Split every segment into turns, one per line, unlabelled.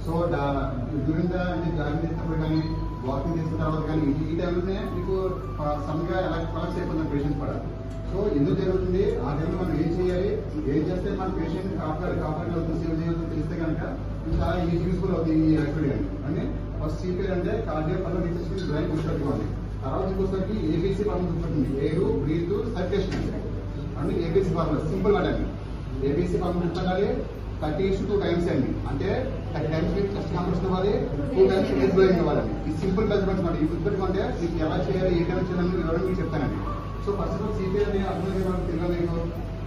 So during the అంటే jogging చేసినప్పుడు కానీ వాకింగ్ చేసిన తర్వాత కానీ ఈ టైంలోనే మీకు సమ్గా ఎలా కొలాప్స్ అయిపోతుంది పేషెంట్ కూడా. సో ఎందుకు జరుగుతుంది ఆ టైంలో మనం ఏం చేయాలి, ఏం చేస్తే మన పేషెంట్ కాపాడగలుగుతుంది, సేవ్ చేయగలుగుతుంది తెలిస్తే కనుక చాలా యూస్ఫుల్ అవుతుంది ఈ యాక్టివిటీ కానీ. అంటే ఫస్ట్ సిపిఆర్ అంటే కార్డియక్ పల్మనరీ రిసర్చ్ బ్రెయిన్ గుర్తుపెట్టుకోవాలి. తర్వాత ఇంకోసారికి ఏబీసీ ఫార్ములా గుర్తుపెట్టింది, ఎయిర్ బ్రీత్ సర్క్యులేషన్ అంటే ఏబీసీ ఫార్ములా సింపుల్ మాట అండి. ఏబీసీ ఫార్ములా గుర్తుండాలి, 30 times అండి. అంటే 30 times మీకు చెస్ట్ కంప్రెషన్ ఇవ్వాలి, 2 times ఎయిర్ బ్లోయింగ్ ఇవ్వాలండి. ఈ సింపుల్ మెజర్మెంట్స్ మాట. ఈ గుర్తుపెట్టుకుంటే మీకు ఎలా చేయాలి, ఏ టైం చేయాలని వివరంగా మీకు చెప్తానండి. So first of all CPR అని అర్థం తెలియదు.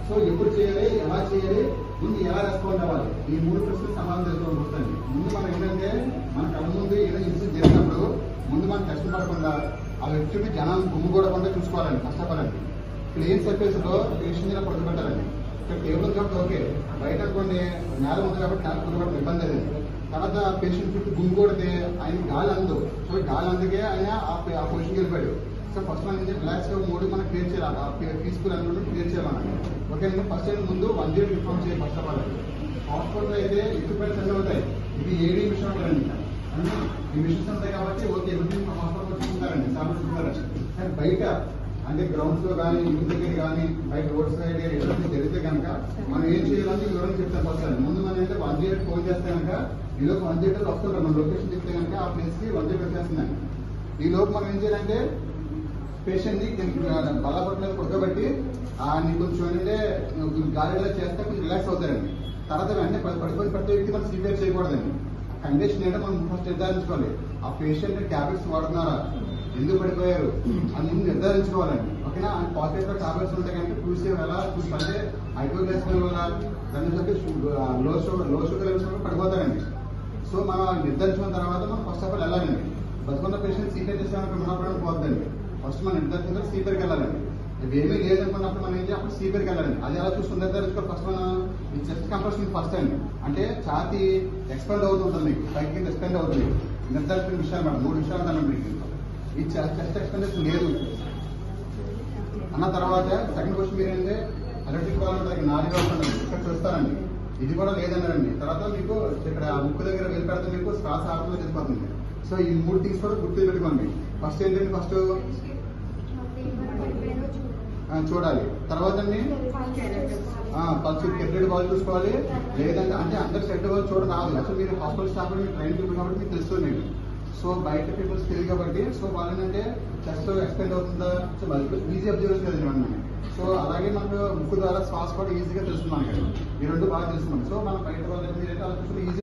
సో ఎప్పుడు చేయాలి, ఎలా చేయాలి, ముందు ఎలా రెస్పాండ్ అవ్వాలి, ఈ 3 ప్రశ్నలు సమాధానం తెలుసుకోవడం వస్తుంది. ముందు మనం ఏంటంటే మన కళ్ళ ముందు ఏదైనా ఇన్సిడెంట్ జరిగినప్పుడు ముందు మనం కష్టపడకుండా ఆ వ్యక్తికి జనం గుమ్ముకూడకుండా చూసుకోవాలండి, కష్టపడాలండి. ప్లేన్ సర్ఫేస్ లో పేషెంట్ ఇలా పడుకోబెట్టాలండి. ఇక్కడ టేబుల్ కాబట్టి ఓకే, బయట కొన్ని నేల ఉంది కాబట్టి నేల పడుకోవడం ఇబ్బంది లేదు. తర్వాత పేషెంట్ చుట్టూ గుమ్ము కొడితే ఆయన గాలి అందు. సో గాలి అందుకే ఆయన ఆ పొజిషన్కి వెళ్ళిపోయాడు. సో ఫస్ట్ మనం రిలాక్స్ గా మూడు మనం క్రియేట్ చేయాలి, పీస్ఫుల్ అన్నట్టు క్రియేట్ చేయాలి. ఓకే, ఫస్ట్ టైం ముందు 108 ఇన్ఫార్మ్ చేయాలి. ఫస్ట్ ఆఫ్ ఆల్ హాస్పిటల్ అయితే ఎక్విప్మెంట్స్ అన్నీ ఉంటాయి. ఇది ఏడీ మిషన్ ఉంటారండి. అంటే ఈ మిషన్స్ ఉంటాయి కాబట్టి ఓకే ఎవ్రీథింగ్ హాస్పిటల్ చూసుకుంటారండి, సామాన్ చూసుకుంటారండి. కానీ బయట అంటే గ్రౌండ్స్ లో కానీ ఇంటి దగ్గర కానీ బయట రోడ్ సైడ్ ఎటువంటి జరిగితే కనుక మనం ఏం చేయాలని వివరణ చెప్తాను. వస్తాను ముందు మనం ఏంటంటే 108 ఫోన్ చేస్తే కనుక ఈ లోపు 108 వస్తుంటారు. మన లొకేషన్ చెప్తే కనుక ఆ ప్లేస్ కి 108 వచ్చేస్తుందండి. ఈ లోపు మనం ఏం చేయాలంటే పేషెంట్ ని బల్లపట్ల మీద పడుకోబెట్టి కొంచెం ఏంటంటే గాలిలో చేస్తే కొంచెం రిలాక్స్ అవుతారండి. తర్వాత వెంటనే పడిపోయిన ప్రతి వ్యక్తి మనం సిపిఆర్ చేయకూడదండి. కండిషన్ ఏంటో మనం ఫస్ట్ నిర్ధారించుకోవాలి. ఆ పేషెంట్ ట్యాబ్లెట్స్ వాడుతున్నారా, ఎందుకు పడిపోయారు అని ముందు నిర్ధారించుకోవాలండి. ఓకేనా, పాకెట్ లో టాబ్లెట్స్ ఉంటాయి కనుక చూసే ఎలా చూసుకుంటే హైపోగ్లైసిమియా వల్ల దాని లో షుగర్ లెవెల్స్ పడిపోతారండి. సో మనం నిర్ధారించుకున్న తర్వాత మనం ఫస్ట్ ఆఫ్ ఆల్ వెళ్ళాలండి. బతుకున్న పేషెంట్ సిపిఆర్ చేసామని ఉన్నప్పుడు పోతుందండి. ఫస్ట్ మనం నిర్ధారించుకుంటే సిపిఆర్కి వెళ్ళాలండి. ఇవేమీ లేదనుకున్నప్పుడు మనం ఏంటి అప్పుడు సిపిఆర్కి వెళ్ళాలండి. అది ఎలా చూసుకుని నిర్ధారించుకోవాలి. ఫస్ట్ మనం ఈ చెస్ట్ కంప్రెషన్ ఫస్ట్ అండి. అంటే ఛాతీ ఎక్స్పెండ్ అవుతుంటుంది, పైకి ఎక్స్పెండ్ అవుతుంది. నిర్ధారించుకునే విషయాలు మేడం 3 విషయాలు అన్నమాట. ఈ చెస్ట్ ఎక్స్పెండేషన్ లేదు అన్న తర్వాత సెకండ్ క్వశ్చన్ మీరు ఏంటంటే ఎలక్ట్రిక్ బాల్ ఉంటుంది, నాలుగు ఉంటుంది, ఇక్కడ చూస్తారండి. ఇది కూడా లేదన్నారండి. తర్వాత మీకు ఇక్కడ ముక్కు దగ్గర వెళ్ళి పెడితే మీకు శ్వాస ఆటంలో తెలిసిపోతుంది. సో ఈ 3 థింగ్స్ కూడా గుర్తు పెట్టుకోండి. ఫస్ట్ ఏంటంటే ఫస్ట్ చూడాలి. తర్వాత పల్స్ కెప్టెడ్ బాల్ చూసుకోవాలి. లేదంటే అంటే అందరు సెట్ బాల్ చూడ రాదు. అసలు మీరు హాస్పిటల్ స్టాఫ్ మీరు ట్రైన్ పీపుల్ కాబట్టి మీకు తెలుస్తుంది. సో బయట పీపుల్స్ తెలియదు కాబట్టి సో వాళ్ళంటే చెస్ట్ ఎక్స్పెండ్ అవుతుందా, సో ఈజీ అబ్జర్వేషన్ కదండి మనం. సో అలాగే మనకు ముక్కు ద్వారా శ్వాస కూడా ఈజీగా తెలుస్తుంది మనకి. ఈ 2 బాగా తెలుస్తున్నాం. సో మనం బయట వాళ్ళకి మీరు ఈజీ